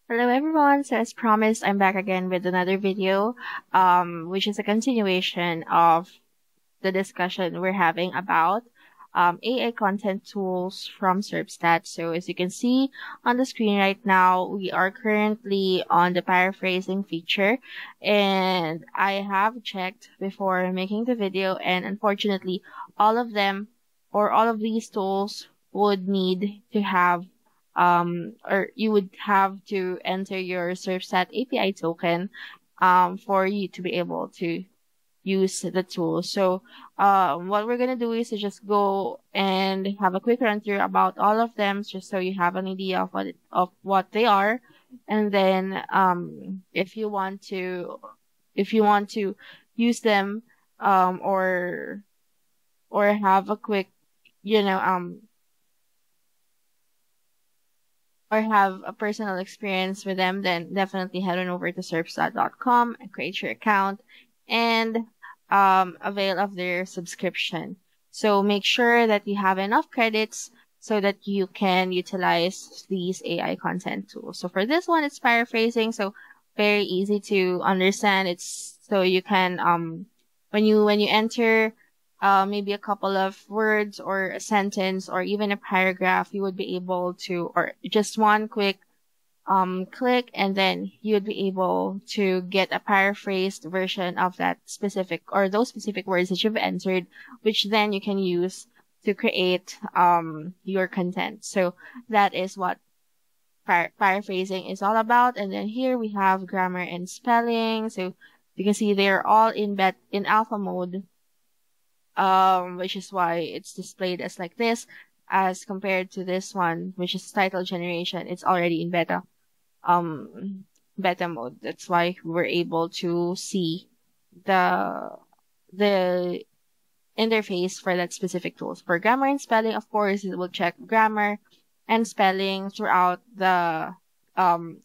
Hello everyone. So as promised, I'm back again with another video, which is a continuation of the discussion we're having about AI content tools from Serpstat. So as you can see on the screen right now, we are currently on the paraphrasing feature, and I have checked before making the video, and unfortunately, all of them or all of these tools would need to have or you would have to enter your Serpstat API token for you to be able to use the tool. So what we're gonna do is to just go and have a quick run through about all of them, just so you have an idea of what they are, and then if you want to use them or have a quick you know or have a personal experience with them, then definitely head on over to serpstat.com and create your account and avail of their subscription. So make sure that you have enough credits so that you can utilize these AI content tools. So for this one, it's paraphrasing, so very easy to understand. It's so you can when you enter maybe a couple of words or a sentence or even a paragraph, you would be able to, or just one quick click, and then you would be able to get a paraphrased version of that specific or those specific words that you've entered, which then you can use to create your content. So that is what paraphrasing is all about. And then here we have grammar and spelling. So you can see they're all in alpha mode, which is why it's displayed as like this, as compared to this one, which is title generation. It's already in beta mode. That's why we're able to see the interface for that specific tools. For grammar and spelling, of course, it will check grammar and spelling throughout the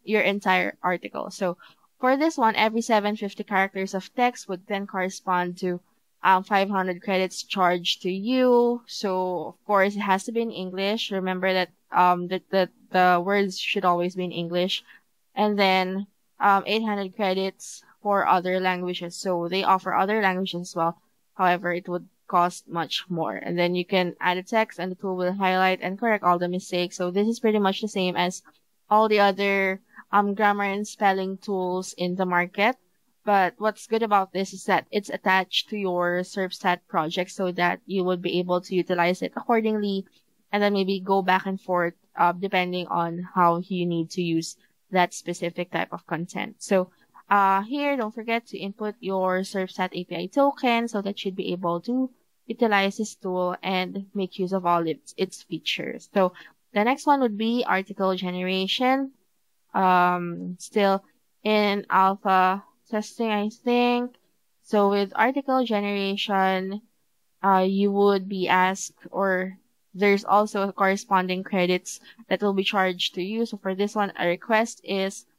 your entire article. So for this one, every 750 characters of text would then correspond to 500 credits charged to you. So of course it has to be in English. Remember that the words should always be in English. And then 800 credits for other languages. So they offer other languages as well. However, it would cost much more. And then you can add a text and the tool will highlight and correct all the mistakes. So this is pretty much the same as all the other grammar and spelling tools in the market. But what's good about this is that it's attached to your Serpstat project so that you would be able to utilize it accordingly, and then maybe go back and forth depending on how you need to use that specific type of content. So here, don't forget to input your Serpstat API token so that you'd be able to utilize this tool and make use of all its features. So the next one would be article generation. Still in alpha testing, I think. So with article generation, you would be asked, or there's also corresponding credits that will be charged to you. So for this one, a request will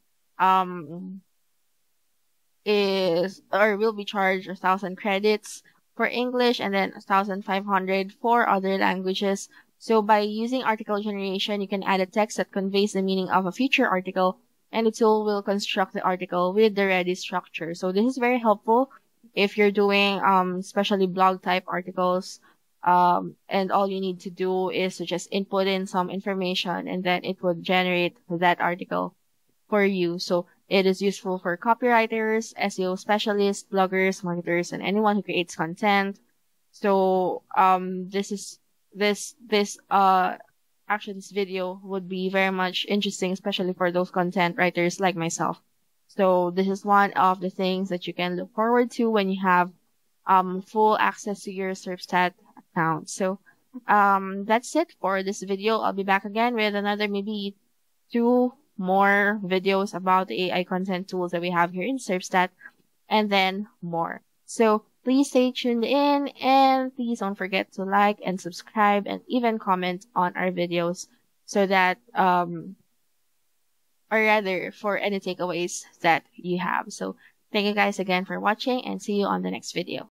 be charged 1,000 credits for English and then 1,500 for other languages. So by using article generation, you can add a text that conveys the meaning of a future article, and the tool will construct the article with the ready structure. So this is very helpful if you're doing especially blog type articles, and all you need to do is to just input in some information and then it would generate that article for you. So it is useful for copywriters, SEO specialists, bloggers, marketers, and anyone who creates content. So actually this video would be very much interesting, especially for those content writers like myself. So this is one of the things that you can look forward to when you have full access to your Serpstat account. So that's it for this video. I'll be back again with another maybe 2 more videos about the AI content tools that we have here in Serpstat, and then more. So please stay tuned in, and please don't forget to like and subscribe and even comment on our videos so that, or rather for any takeaways that you have. So thank you guys again for watching, and see you on the next video.